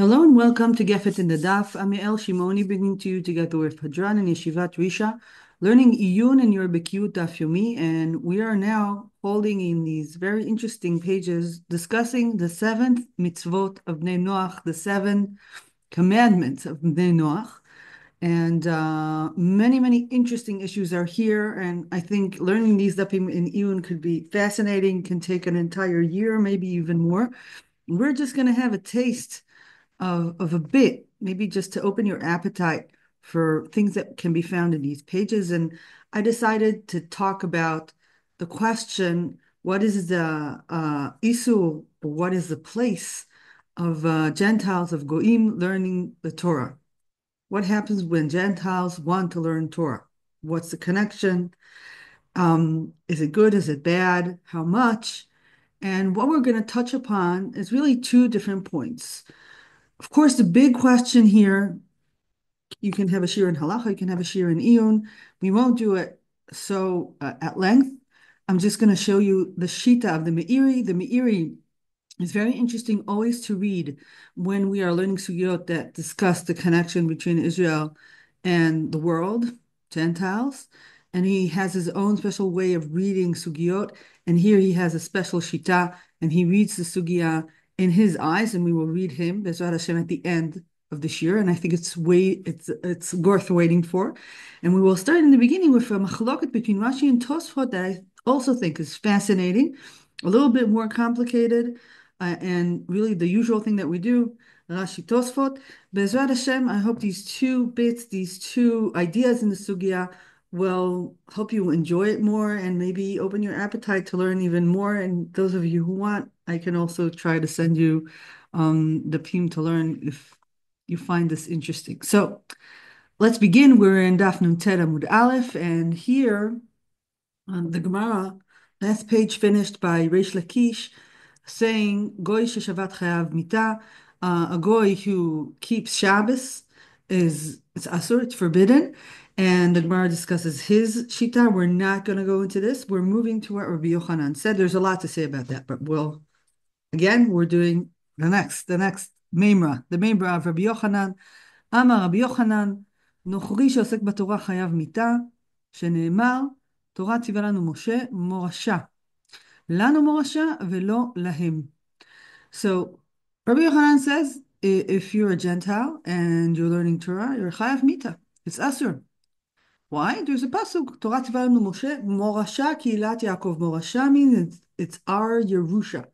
Hello and welcome to Gefet in the Daf. I'm Yael Shimoni, bringing to you together with Hadran and Yeshivat Drisha, learning Iyun and your Bekiut Daf Yomi, and we are now holding in these very interesting pages discussing the seventh mitzvot of Bnei Noach, the seven commandments of Bnei Noach, and many interesting issues are here. And I think learning these dafim in Iyun could be fascinating, can take an entire year, maybe even more. We're just going to have a taste of a bit, maybe just to open your appetite for things that can be found in these pages. And I decided to talk about the question, what is the isur, or what is the place of Gentiles, of Goim, learning the Torah? What happens when Gentiles want to learn Torah? What's the connection? Is it good? Is it bad? How much? And what we're going to touch upon is really two different points. Of course, the big question here, you can have a shiur in halacha, you can have a shiur in iyun. We won't do it so at length. I'm just going to show you the shita of the Meiri. The Meiri is very interesting always to read when we are learning sugyot that discuss the connection between Israel and the world, Gentiles. And he has his own special way of reading sugyot. And here he has a special shita, and he reads the sugya in his eyes, and we will read him, Bezrat Hashem, at the end of the shir. And I think it's worth waiting for. And we will start in the beginning with a machloket between Rashi and Tosafot that I also think is fascinating, a little bit more complicated, and really the usual thing that we do, Rashi Tosafot. Bezrat Hashem, I hope these two bits, these two ideas in the sugya will help you enjoy it more and maybe open your appetite to learn even more. And those of you who want, I can also try to send you the pim to learn if you find this interesting. So let's begin. We're in Daf Nun Tet Amud Aleph, and here the Gemara, last page finished by Reish Lakish, saying Goy sheshavat chayav mita, a goy who keeps Shabbos it's asur, it's forbidden. And the Gemara discusses his shita. We're not going to go into this. We're moving to what Rabbi Yochanan said. There's a lot to say about that, but we're doing the next Meimra, the Meimra of Rabbi Yochanan. Amar Rabbi Yochanan, נוכרי שעוסק בתורה חייב מיתה, שנאמר, תורה ציווה לנו משה מורשה. לנו מורשה ולא להם. So Rabbi Yochanan says, if you're a Gentile and you're learning Torah, you're chayav mita. It's asur. Why? There's a pasuk, Torah tzivah lanu Moshe, morasha ki'ilat Yaakov. Morasha means it's our Yerusha.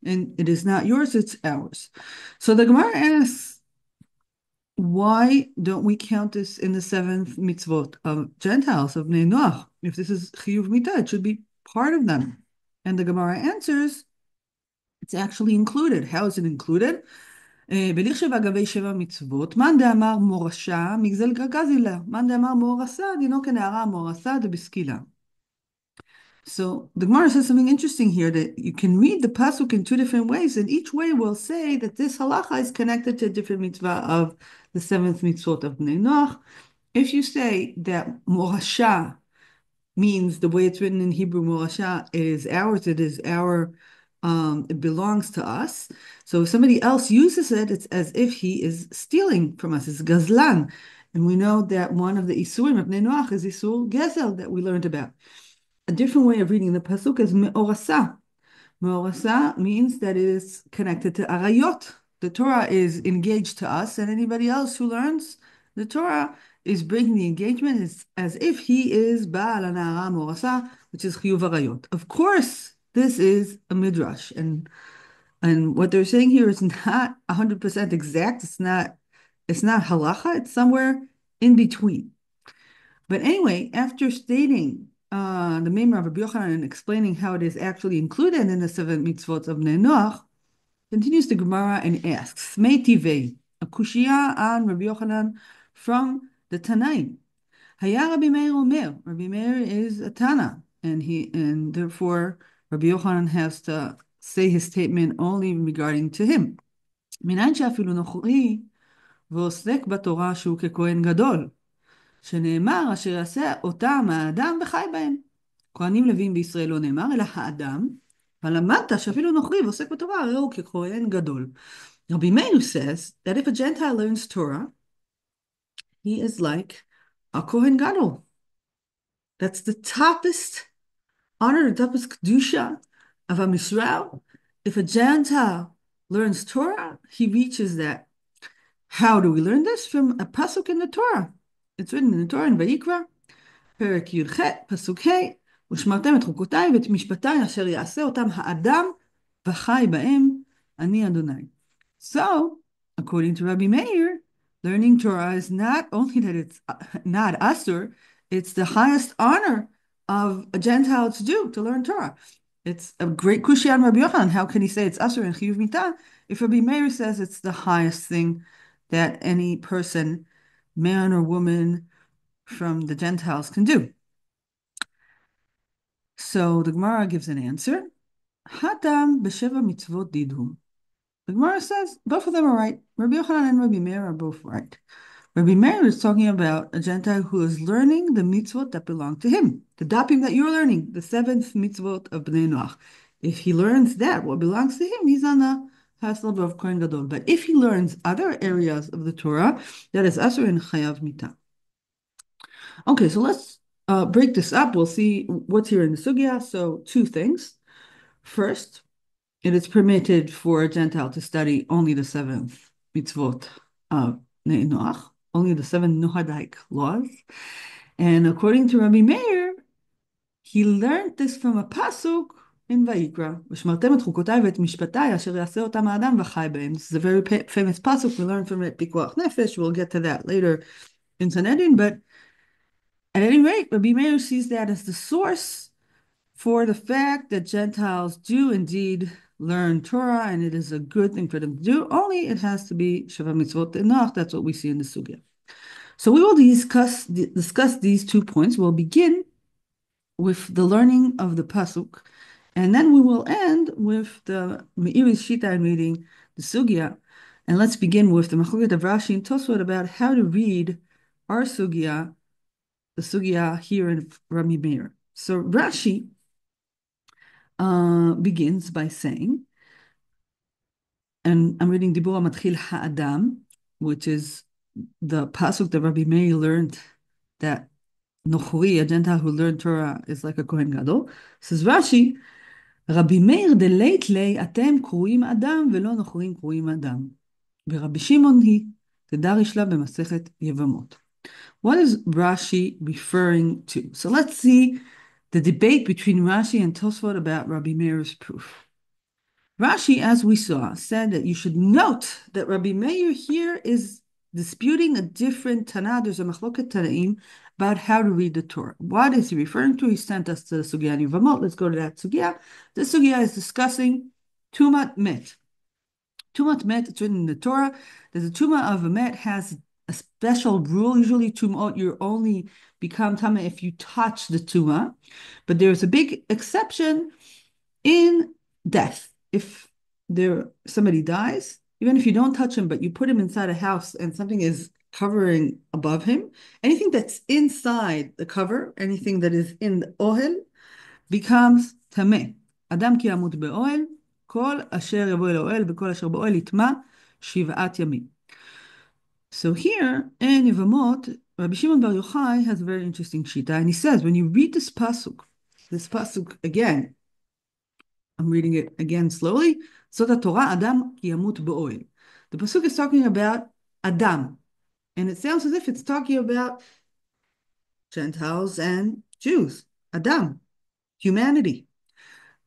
And it is not yours, it's ours. So the Gemara asks, why don't we count this in the seventh mitzvot of Gentiles, of Bnei Noach? If this is chiyuv mita, it should be part of them. And the Gemara answers, it's actually included. How is it included? בלכשב אגבי שבע מצוות, מאן דאמר מורשה, מגזל גרגזילה. מאן דאמר מורסה, דינו כנערה מורסה דבסקילה. So the Gemara says something interesting here, that you can read the pasuk in two different ways, and each way will say that this halacha is connected to a different mitzvah of the seventh mitzvot of Bnei Noach. If you say that morasha means the way it's written in Hebrew, morasha is ours, it is our, it belongs to us. So if somebody else uses it, it's as if he is stealing from us. It's gazlan. And we know that one of the isurim of Bnei Noach is isur gezel that we learned about. A different way of reading the pasuk is me'orasa. Me'orasa means that it is connected to arayot. The Torah is engaged to us, and anybody else who learns the Torah is breaking the engagement. It's as if he is Ba'al Na'ara Morasa, which is Chiyuv Arayot. Of course, this is a midrash, and what they're saying here is not 100% exact. It's not halacha. It's somewhere in between. But anyway, after stating the Meimar of Rabbi Yochanan and explaining how it is actually included in the seven mitzvot of Bnei Noach, continues the Gemara and asks, Meitivei, a kushia on Rabbi Yochanan from the Tanaim. Haya Rabbi Meir Omer. Rabbi Meir is a Tana, and therefore Rabbi Yochanan has to say his statement only regarding to him. מנין שאפילו נוכרי ועוסק בתורה שהוא ככהן גדול, שנאמר אשר יעשה אותם האדם וחי בהם. כהנים לוויים בישראל לא נאמר, אלא האדם. ולמדת שאפילו נוכרי ועוסק בתורה, הרי הוא ככהן גדול. Rabbi Meir says that if a Gentile learns Torah, he is like a Kohen Gadol. That's the toppest honor, the toppest kedusha of a Yisrael. If a Gentile learns Torah, he reaches that. How do we learn this? From a pasuk in the Torah. It's written in the Torah in Vayikra, פרק י"ח, פסוק ה', ושמרתם את חוקותיי ואת משפטיי אשר יעשה אותם האדם וחי בהם, אני אדוני. So, according to Rabbi Meir, learning Torah is not only that it's not asur, it's the highest honor of a Gentile to do, to learn Torah. It's a great kushi on Rabbi Yochanan. How can he say it's asur and chiyuv mitah if Rabbi Meir says it's the highest thing that any person, man or woman, from the Gentiles can do? So the Gemara gives an answer. Hatam b'sheva mitzvot didhum. The Gemara says both of them are right. Rabbi Yochanan and Rabbi Meir are both right. Rabbi Meir is talking about a Gentile who is learning the mitzvot that belong to him. The dapim that you're learning, the 7th mitzvot of Bnei Noach. If he learns that, what belongs to him, he's on the highest level of Kohen Gadol. But if he learns other areas of the Torah, that is asur and chayav mitah. Okay, so let's break this up. We'll see what's here in the sugya. So 2 things. First, it is permitted for a Gentile to study only the 7th mitzvot of Bnei Noach, only the 7 Noahide laws. And according to Rabbi Meir, he learned this from a pasuk in Vayikra. ושמרתם את חוקותיי ואת משפטיי אשר יעשה אותם האדם וחי בהם. This is a very famous pasuk. We learned from it, Pikuach Nefesh. We'll get to that later in Sanhedrin. But at any rate, Rabbi Meir sees that as the source for the fact that Gentiles do indeed learn Torah, and it is a good thing for them to do, only it has to be Sheva Mitzvot Enoch. That's what we see in the sugya. So we will discuss these 2 points. We'll begin with the learning of the pasuk, and then we will end with the Meiri's shita and reading the sugya. And let's begin with the Machloket of Rashi and Tosafot about how to read our sugya, the sugya here in Rabbi Meir. So Rashi begins by saying, and I'm reading Dibur Matchil Ha'adam, which is the pasuk that Rabbi Meir learned that Nochri, a Gentile who learned Torah, is like a Kohen Gadol. Says Rashi, Rabbi Meir deleit lei atem kruim Adam velo Nochrim kruim Adam. ורבי שמעון היא תדריש לה במסכת יבמות. What is Rashi referring to? So let's see the debate between Rashi and Tosafot about Rabbi Meir's proof. Rashi, as we saw, said that you should note that Rabbi Meir here is disputing a different Tanah. There's a Machloket Tanaim about how to read the Torah. What is he referring to? He sent us to the sugya in Yevamot. Let's go to that sugya. This sugya is discussing Tumat Met. Tumat Met, it's written in the Torah. There's a Tumah of a Met has a special rule. Usually Tumot, you only become Tama if you touch the Tumah. But there's a big exception in death. If somebody dies, even if you don't touch him, but you put him inside a house and something is covering above him, anything that's inside the cover, anything that is in the ohel, becomes tameh. Adam ki yamut be'ohel, kol asher yavo el ohel, v'kol asher be'ohel yitma shiv'at yamim. So here in Yevamot, Rabbi Shimon Bar Yochai has a very interesting shita, and he says, when you read this pasuk again, I'm reading it again slowly. So the Torah Adam ki yamut be'ohel. The pasuk is talking about Adam, and it sounds as if it's talking about Gentiles and Jews. Adam, humanity.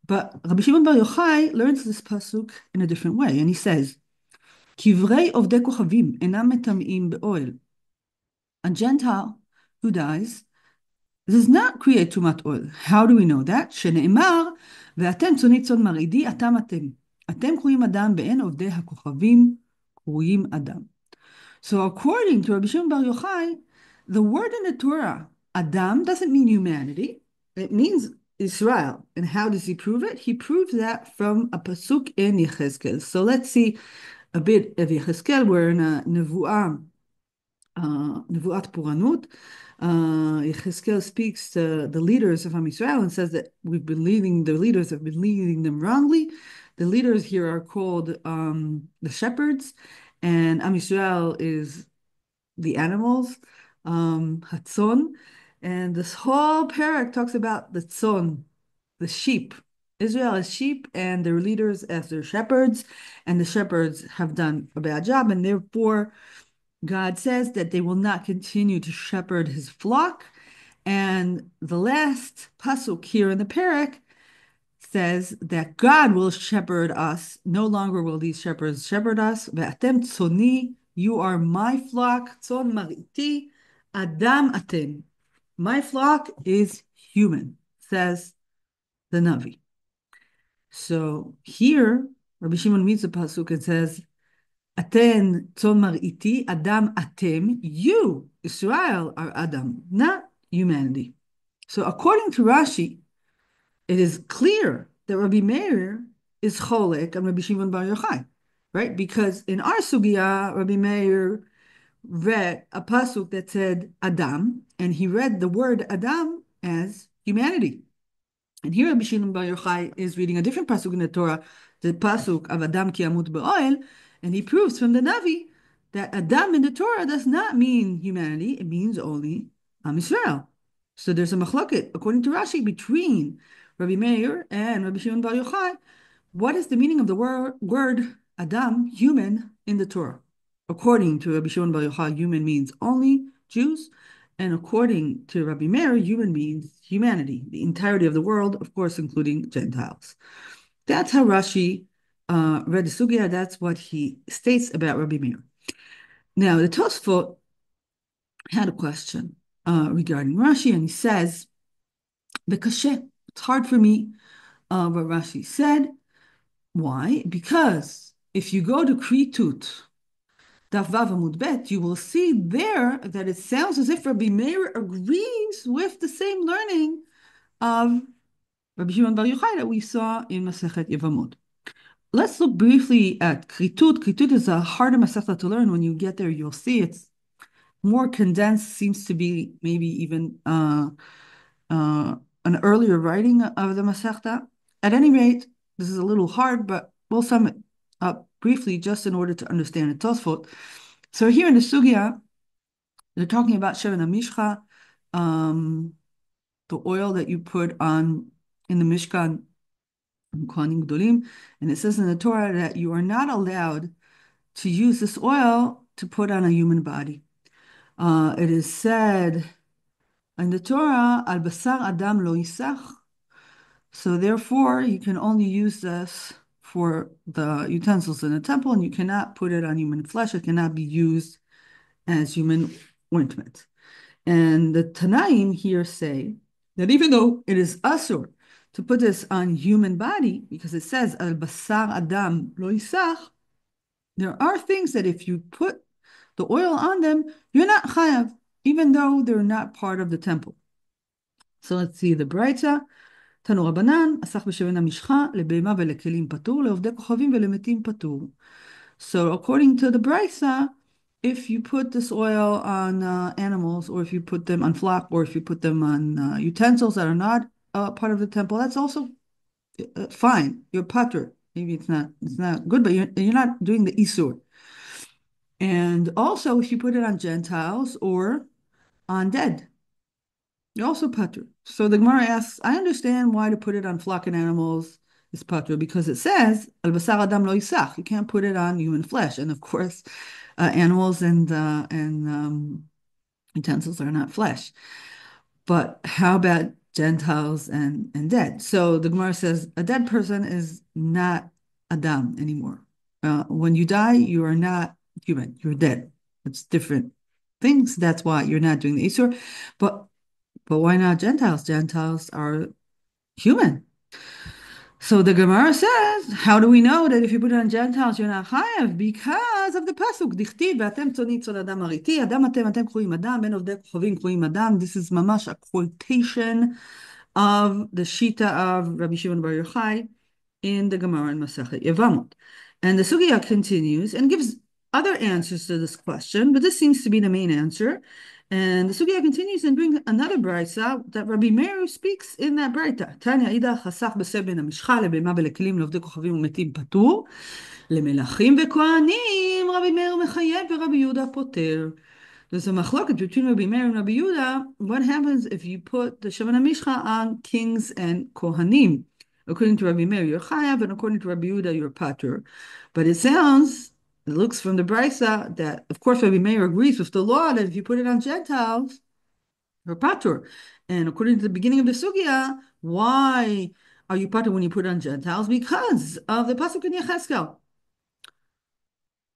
But Rabbi Shimon Bar Yochai learns this pasuk in a different way, and he says, Kivrei ovdei kochavim enam metamim be'ohel. A Gentile who dies does not create tumat oil. How do we know that? שנאמר, ואתם צוני צאן מרעידי, אתם. אתם קרויים אדם באין עובדי הכוכבים קרויים אדם. So according to Rabbi Shimon Bar Yochai, the word in the Torah, Adam, doesn't mean humanity. It means Israel. And how does he prove it? He proves that from a pasuk in Yechezkel. So let's see a bit of Yechezkel. We're in a nevuah Nevuat Puranut. Yechezkel speaks to the leaders of Am Yisrael and says that the leaders have been leading them wrongly. The leaders here are called the shepherds, and Am Yisrael is the animals, Hatzon. And this whole parak talks about the tzon, the sheep. Israel as sheep and their leaders as their shepherds, and the shepherds have done a bad job, and therefore God says that they will not continue to shepherd his flock. And the last pasuk here in the parak says that God will shepherd us. No longer will these shepherds shepherd us. Ve'atem tzoni, you are my flock. Tzon mariti, adam atem. My flock is human, says the Navi. So here, Rabbi Shimon reads the pasuk and says, Aten tzon mariti, Adam atem. You, Israel, are Adam, not humanity. So according to Rashi, it is clear that Rabbi Meir is cholek on Rabbi Shimon Bar Yochai, right? Because in our sugya, Rabbi Meir read a pasuk that said Adam, and he read the word Adam as humanity. And here Rabbi Shimon Bar Yochai is reading a different pasuk in the Torah, the pasuk of Adam ki amut be'oel, and he proves from the Navi that Adam in the Torah does not mean humanity; it means only Am Yisrael. So there's a machloket, according to Rashi, between Rabbi Meir and Rabbi Shimon Bar Yochai. What is the meaning of the word Adam, human, in the Torah? According to Rabbi Shimon Bar Yochai, human means only Jews. And according to Rabbi Meir, human means humanity, the entirety of the world, of course, including Gentiles. That's how Rashi read the sugya. That's what he states about Rabbi Meir. Now, the Tosafot had a question regarding Rashi, and he says, "Bekashe, it's hard for me what Rashi said. Why? Because if you go to Kritut, Daf Vav Amud Bet, you will see there that it sounds as if Rabbi Meir agrees with the same learning of Rabbi Shimon Bar Yochai that we saw in Masechet Yevamot. Let's look briefly at Kritut. Kritut is a harder Masechta to learn. When you get there, you'll see it's more condensed, seems to be maybe even an earlier writing of the Masechta. At any rate, this is a little hard, but we'll sum it up briefly just in order to understand the Tosafot. So here in the sugya, they're talking about Sheven HaMishcha, the oil that you put on in the Mishkan, Kohanim Gedolim, and it says in the Torah that you are not allowed to use this oil to put on a human body. It is said in the Torah, Al basar adam lo yisach. So therefore, you can only use this for the utensils in the temple, and you cannot put it on human flesh. It cannot be used as human ointment. And the Tanaim here say that even though it is asur to put this on human body, because it says al basar adam lo yisach, there are things that if you put the oil on them, you're not chayav, even though they're not part of the temple. So let's see the Braita. תנו רבנן, אסך בשמן המשחה, לבהמה ולכלים פטור, לעובדי כוכבים ולמתים פטור. So according to the Brisa, if you put this oil on animals, or if you put them on flock, or if you put them on utensils that are not part of the temple, that's also fine. You're patur. Maybe it's not good, but you're not doing the isur. And also, if you put it on Gentiles or on dead, you're also patur. So the Gemara asks, I understand why to put it on flock and animals is patur, because it says, al basar adam lo yisach. You can't put it on human flesh. And of course, animals and utensils are not flesh. But how about Gentiles and dead? So the Gemara says, a dead person is not Adam anymore. When you die, you are not human. You're dead. It's different things. That's why you're not doing the Isur. But why not Gentiles? Gentiles are human. So the Gemara says, how do we know that if you put it on Gentiles, you're not chayav? Because of the pasuk. Dichtiv, v'atem tzoni tzon adam ariti, adam atem kruim adam, ben ovdei kochovim kruim adam. This is mamash a quotation of the Shita of Rabbi Shimon Bar Yochai in the Gemara in Masechet Yevamot. And the sugya continues and gives other answers to this question, but this seems to be the main answer. And the sugya continues and brings another brayta that Rabbi Meiri speaks in that brayta. Tanya ida chasach b'ser ben hamishcha lebema beleklim lovdei kochavim umetim patur lemelachim vekohanim Rabbi Meiri mechayev v'Rabbi Yehuda poter. There's a machloket between Rabbi Meiri and Rabbi Yehuda. What happens if you put the Shevan HaMishcha on kings and kohanim? According to Rabbi Meiri, you're chayav, and according to Rabbi Yehuda, you're patur. But it looks from the brisa that, of course, Rabbi Meir agrees with the law that if you put it on Gentiles, you're patur. And according to the beginning of the sugya, why are you patur when you put it on Gentiles? Because of the pasuk in Yecheskel.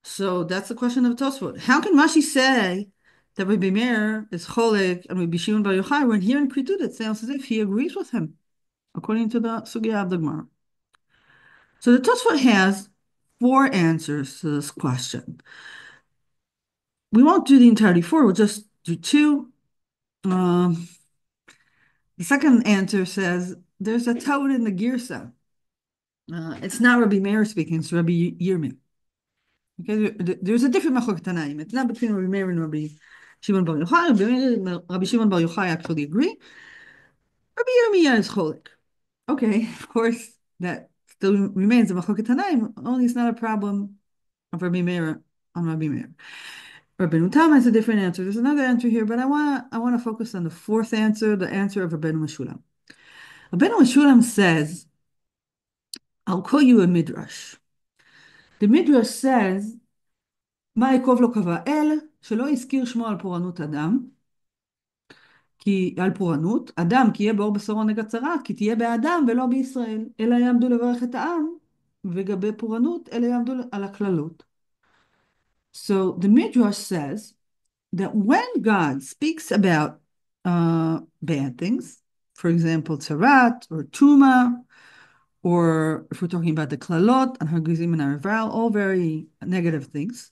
So that's the question of Tosafot. How can Rashi say that Rabbi Meir is cholek and Rabbi Shimon Bar Yochai when here in Kritut it sounds as if he agrees with him, according to the sugya of the Gemara? So the Tosafot has 4 answers to this question. We won't do the entirety 4, we'll just do 2. The second answer says there's a toad in the girsa. It's not Rabbi Meir speaking, it's Rabbi Yirmiyah. Okay, there's a different machlokes tanaim. It's not between Rabbi Meir and Rabbi Shimon Bar Yochai. Rabbi Shimon Bar Yochai actually agree. Rabbi Yirmiyah is cholik. Okay, of course, that still remains a machlokes tanaim, only it's not a problem of Rabbi Meir on Rabbi Meir. Rabbeinu Tam has a different answer. There's another answer here, but I want to focus on the 4th answer, the answer of Rabbeinu Meshulam. Rabbeinu Meshulam says, I'll call you a midrash. The midrash says, מה יקוב לו קבע אל, שלא הזכיר שמו על פורענות אדם, על פורענות, אדם כי יהיה באור בשרו נגע צרת, כי תהיה באדם ולא בישראל, אלא יעמדו לברך את העם, וגבי פורענות, אלא יעמדו על הכללות. So the midrash says that when God speaks about bad things, for example, tzarat or tuma, or if we're talking about the klalot and hargizim and arval, all very negative things,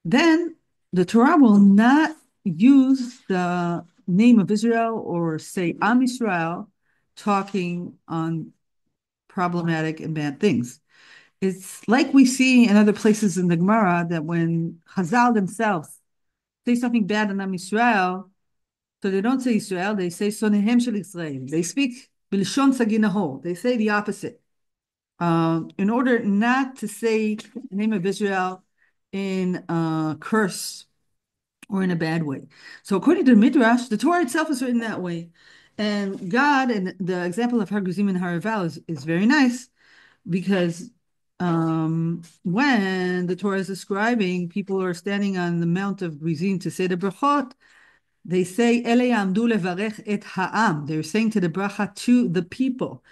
then the Torah will not use the name of Israel or say Am Yisrael talking on problematic and bad things. It's like we see in other places in the Gemara that when Chazal themselves say something bad on Am Yisrael, so they don't say Israel, they say Sonehem Shel Israel. They speak Bilshon Saginaho. They say the opposite. In order not to say the name of Israel in a curse or in a bad way. So according to the Midrash, the Torah itself is written that way. And God, and the example of Har Guzim and Har Eval is very nice because when the Torah is describing people who are standing on the Mount of Gerizim to say the brachot, they say, Ele yamdu levarech et ha'am. They're saying to the bracha to the people.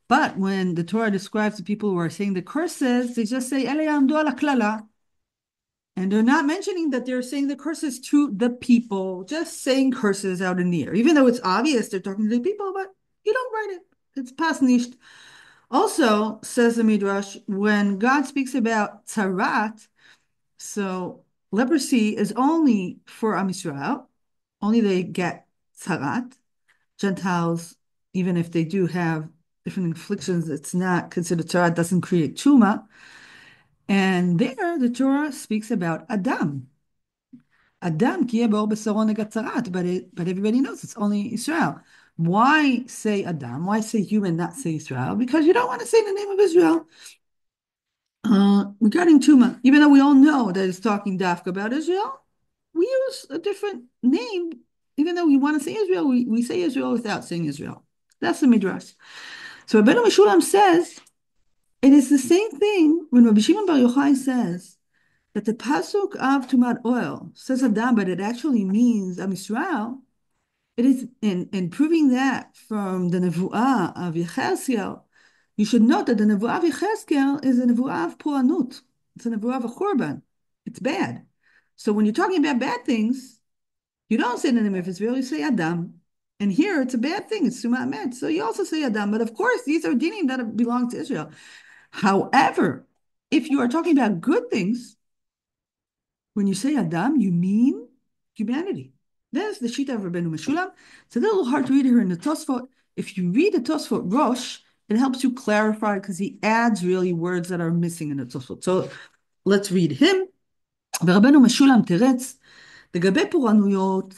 But when the Torah describes the people who are saying the curses, they just say, Ele yamdu ala klala. And they're not mentioning that they're saying the curses to the people, just saying curses out in the air. Even though it's obvious they're talking to the people, but you don't write it. It's pasnisht. Also, says the Midrash, when God speaks about tzarat, so leprosy is only for Am Yisrael, only they get tzarat. Gentiles, even if they do have different afflictions, it's not considered tzarat, doesn't create tuma. And there the Torah speaks about Adam. Adam ki yeh b'or b'saro nega tzarat, but everybody knows it's only Israel. Why say Adam? Why say human, not say Israel? Because you don't want to say the name of Israel. Regarding Tuma, even though we all know that it's talking dafka about Israel, we use a different name. Even though we want to say Israel, we say Israel without saying Israel. That's the Midrash. So Rabbeinu Meshulam says, it is the same thing when Rabbi Shimon Bar Yochai says that the pasuk of Tumat oil says Adam, but it actually means Am Yisrael. It is in proving that from the nevuah of Yecheskel. You should note that the nevuah of Yecheskel is a nevuah of puanut. It's a nevuah of a churban. It's bad. So when you're talking about bad things, you don't say the name of Israel, you say Adam. And here it's a bad thing. It's Tumat Met. So you also say Adam. But of course, these are dinim that belong to Israel. However, if you are talking about good things, when you say Adam, you mean humanity. That's the shita of Rabbeinu Meshulam. It's a little hard to read here in the Tosafot. If you read the Tosafot Rosh, it helps you clarify because he adds really words that are missing in the Tosafot. So let's read him ורבנו משולם תרץ, לגבי פורענויות,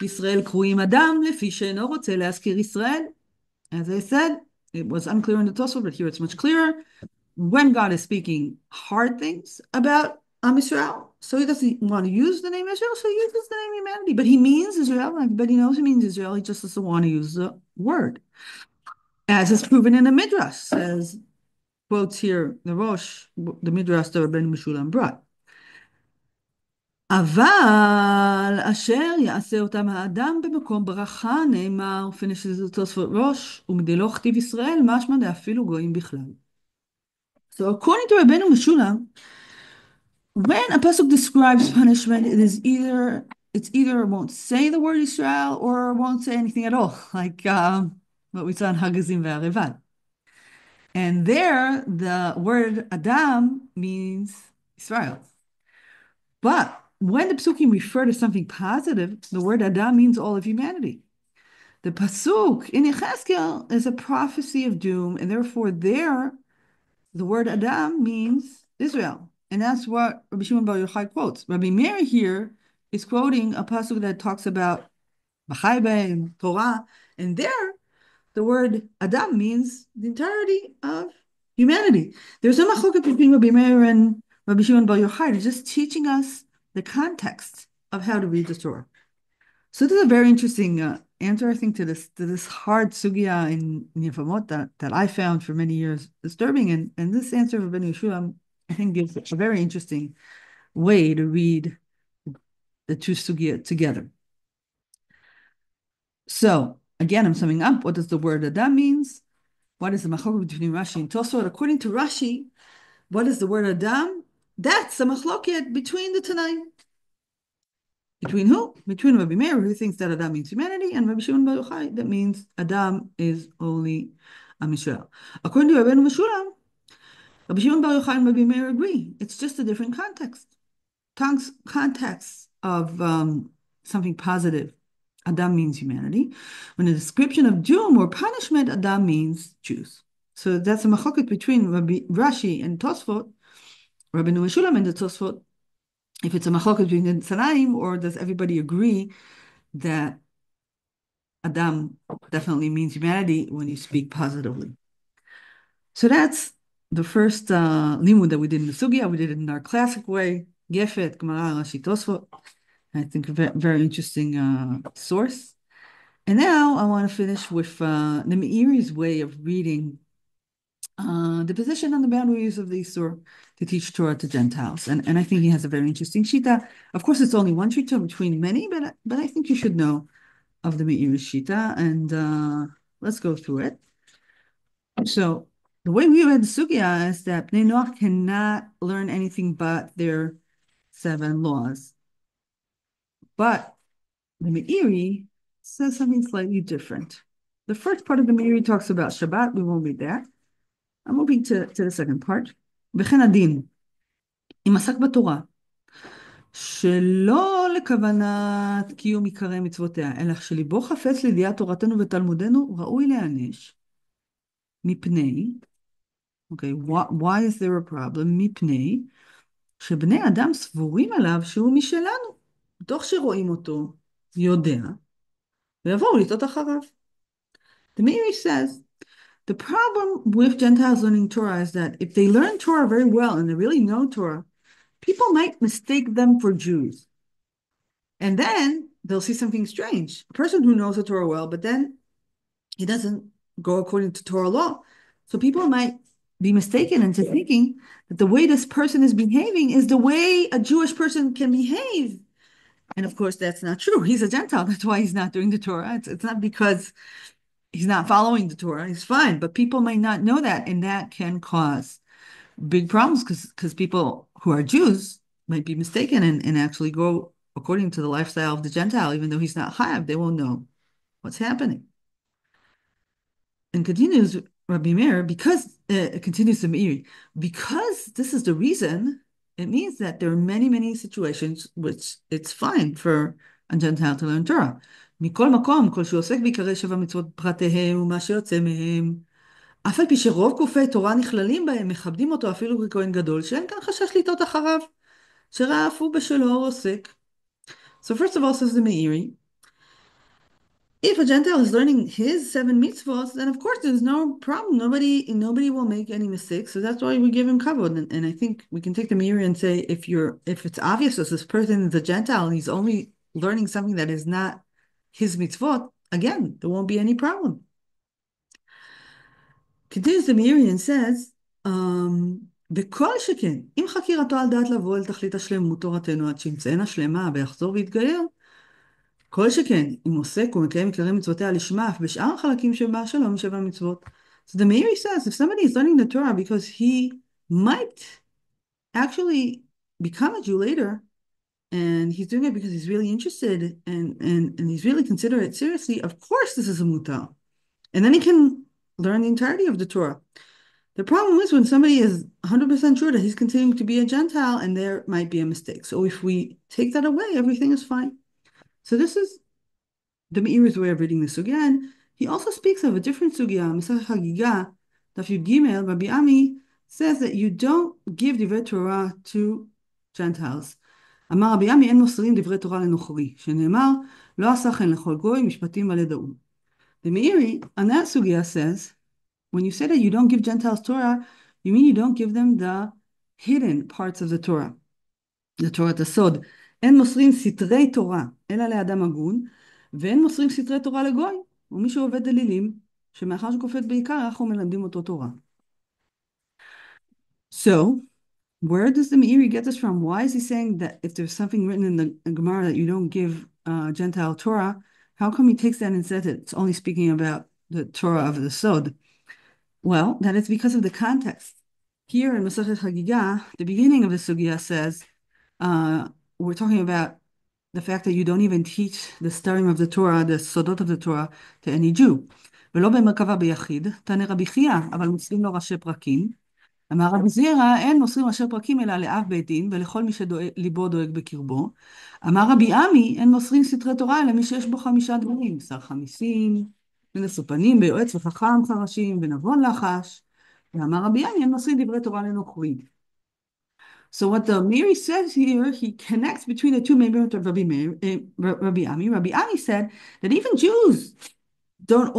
ישראל קרויים אדם לפי שאינו רוצה להזכיר ישראל. As I said, it was unclear in the Tosafot, but here it's much clearer. When God is speaking hard things about Israel, so he doesn't want to use the name Israel, so he uses the name humanity. But he means Israel, everybody knows he means Israel, he just doesn't want to use the word. As is proven in the Midrash, says, quotes here, the Rosh, the Midrash that Rabbeinu Meshulam brought. אבל אשר יעשה אותם האדם במקום ברכה נאמר, finishes the Tosafot Rosh, ומדלא כתיב ישראל, משמע דאפילו גויים בכלל. So according to Rabbeinu Meshulam, when a pasuk describes punishment, it's either won't say the word Israel or won't say anything at all, like what we saw in Hagazim ve'Arevad. And there, the word Adam means Israel. But when the psukim refer to something positive, the word Adam means all of humanity. The pasuk in Yechezkel is a prophecy of doom, and therefore there, the word Adam means Israel. And that's what Rabbi Shimon Bar Yochai quotes. Rabbi Meiri here is quoting a pasuk that talks about B'chai and Torah, and there, the word Adam means the entirety of humanity. There's no machloket between Rabbi Meir and Rabbi Shimon Bar Yochai. They're just teaching us the context of how to read the Torah. So this is a very interesting answer, I think, to this hard sugya in Yevamot that I found for many years disturbing. And this answer of Ben Yeshua, I think, gives a very interesting way to read the two sugya together. So again, I'm summing up. What does the word Adam means? What is the machloket between Rashi and Tosafot? According to Rashi, what is the word Adam? That's a machloket between the Tanaim. Between who? Between Rabbi Meir, who thinks that Adam means humanity, and Rabbi Shimon Bar Yochai, that means Adam is only Am Yisrael. According to Rabbeinu Meshulam, Rabbi Shimon Bar Yochai and Rabbi Meir agree. It's just a different context. Context of something positive. Adam means humanity. When a description of doom or punishment, Adam means Jews. So that's a machloket between Rabbi Rashi and Tosafot, Rabbeinu Meshulam and the Tosafot. If it's a machloket between the Tanaim, or does everybody agree that Adam definitely means humanity when you speak positively? So that's the first limud that we did in the sugya. We did it in our classic way, Gefet Gemara, Rashi, Tosafot. I think a very interesting source. And now I want to finish with the Meiri's way of reading the position on the boundaries of the Isur to teach Torah to Gentiles. And I think he has a very interesting shita. Of course, it's only one shita between many, but I think you should know of the Meiri's shita. And let's go through it. So the way we read the sugya is that Bnei Noach cannot learn anything but their 7 laws. But the Meiri says something slightly different. The first part of the Meiri talks about Shabbat. We won't read that. I'm moving to the second part. וכן הדין, אם עסק בתורה, שלא לכוונת קיום עיקרי מצוותיה, אלא שליבו חפץ לידיעת תורתנו ותלמודנו, ראוי להענש. מפני, okay, why is there a problem? מפני שבני אדם סבורים עליו שהוא משלנו, תוך שרואים אותו, יודע, ויבואו לטעות אחריו. The Meiri says, the problem with Gentiles learning Torah is that if they learn Torah very well and they really know Torah, people might mistake them for Jews. And then they'll see something strange. A person who knows the Torah well, but then he doesn't go according to Torah law. So people might be mistaken into thinking that the way this person is behaving is the way a Jewish person can behave. And of course, that's not true. He's a Gentile. That's why he's not doing the Torah. It's not because he's not following the Torah. He's fine. But people might not know that, and that can cause big problems because people who are Jews might be mistaken and actually go according to the lifestyle of the Gentile, even though he's not Chayav. They won't know what's happening. And continues Rabbi Meir, because it continues to Meiri, because this is the reason, it means that there are many, many situations which it's fine for a Gentile to learn Torah. מכל מקום, כל שהוא עוסק בעיקרי 7 מצוות פרטיהם ומה שיוצא מהם, אף על פי שרוב גופי תורה נכללים בהם, מכבדים אותו אפילו ככהן גדול, שאין כאן חשש לטעות אחריו. שראה אף הוא בשלו עוסק. So first of all, says the Meiri, if a Gentile is learning his 7 mitzvot, then of course there's no problem. Nobody will make any mistakes. So that's why we give him kavod. And I think we can take the Meiri and say if it's obvious that this person is a Gentile and he's only learning something that is not his mitzvot, again, there won't be any problem. Continues the Meiri and says, בכל שכן, אם חקירתו על דעת לבוא אל תכלית השלמות תורתנו עד שימצאנה שלמה ויחזור ויתגייר, כל שכן, אם עוסק ומקיים עיקרי מצוותיה לשמה, אף בשאר החלקים שבה שלום משבע מצוות. So the Meiri says, if somebody is learning the Torah because he might actually become a Jew later, and he's doing it because he's really interested and he's really considering it seriously, of course this is a mutar. And then he can learn the entirety of the Torah. The problem is when somebody is 100% sure that he's continuing to be a Gentile and there might be a mistake. So if we take that away, everything is fine. So this is the Meiri's way of reading the sugya. And he also speaks of a different sugya, Masech Hagiga, Daf Yud Gimel, Rabbi Ami says that you don't give divrei Torah to Gentiles. אמר רבי עמי אין מוסרים דברי תורה לנוכרי, שנאמר לא עשה כן לכל גוי משפטים על ידעו. The Meiri on that sugya says, when you say that you don't give Gentiles Torah, you mean you don't give them the hidden parts of the Torah. The Torah הסוד. אין מוסרים סתרי תורה, אלא לאדם הגון, ואין מוסרים סתרי תורה לגוי, ומי שעובד אלילים, שמאחר שקופט בעיקר, אנחנו מלמדים אותו תורה. So, where does the Meiri get this from? Why is he saying that if there's something written in the Gemara that you don't give Gentile Torah, how come he takes that and says it's only speaking about the Torah of the Sod? Well, that is because of the context. Here in Masechet Hagigah, the beginning of the sugya says, we're talking about the fact that you don't even teach the starim of the Torah, the sodot of the Torah, to any Jew. ולא במרכבה ביחיד, תענה רבי חייא, אבל מוסרים לו ראשי פרקים. אמר רבי זירא, אין מוסרים ראשי פרקים אלא לאב בית דין, ולכל מי שליבו דואג בקרבו. אמר רבי עמי, אין מוסרים סתרי תורה אלא מי שיש בו 5 דברים, שר חמיסין, ונשוא פנים, ביועץ וחכם חרשים, ונבון לחש. ואמר רבי עמי, אין מוסרים דברי תורה לנוכרים. So what the Meiri says here, he connects between the two members of Rabbi Ami. Rabbi Ami said that even Jews don't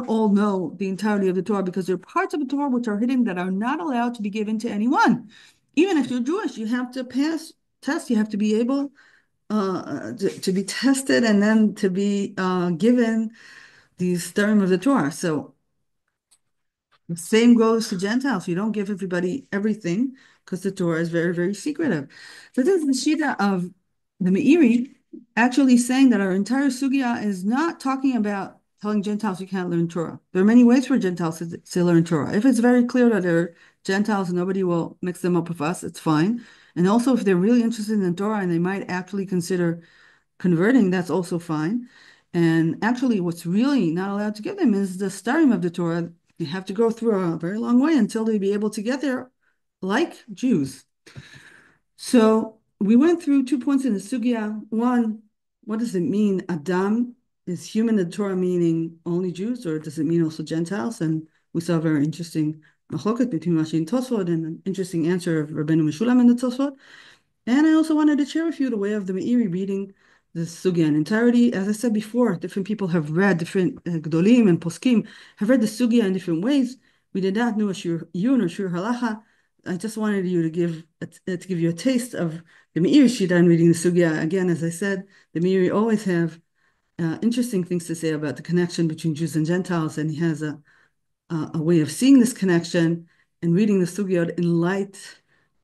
all know the entirety of the Torah because there are parts of the Torah which are hidden that are not allowed to be given to anyone. Even if you're Jewish, you have to pass tests. You have to be able to be tested and then to be given these starim of the Torah. So the same goes to Gentiles. You don't give everybody everything because the Torah is very, very secretive. So this is the Shita of the Meiri actually saying that our entire sugya is not talking about telling Gentiles you can't learn Torah. There are many ways for Gentiles to learn Torah. If it's very clear that they're Gentiles and nobody will mix them up with us, it's fine. And also if they're really interested in Torah and they might actually consider converting, that's also fine. And actually what's really not allowed to give them is the starim of the Torah. You have to go through a very long way until they be able to get there like Jews. So we went through 2 points in the sugya. One, what does it mean? Adam is human in the Torah meaning only Jews, or does it mean also Gentiles? And we saw a very interesting machloket between Rashi and Tosafot, and an interesting answer of Rabbeinu Meshulam in the Tosafot. And I also wanted to share with you the way of the Meiri reading the sugya in entirety. As I said before, different people have read, different Gdolim and Poskim have read the sugya in different ways. We did not know a Iyun or shiur halacha. I just wanted you to give you a taste of the Meiri shita in reading the sugya. Again, as I said, the Meiri always have interesting things to say about the connection between Jews and Gentiles, and he has a way of seeing this connection and reading the sugya in light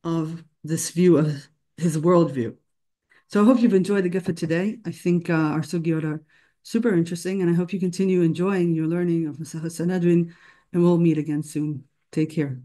of this view of his worldview. So I hope you've enjoyed the Gefet today. I think our sugyot are super interesting, and I hope you continue enjoying your learning of Masechet Sanhedrin, and we'll meet again soon. Take care.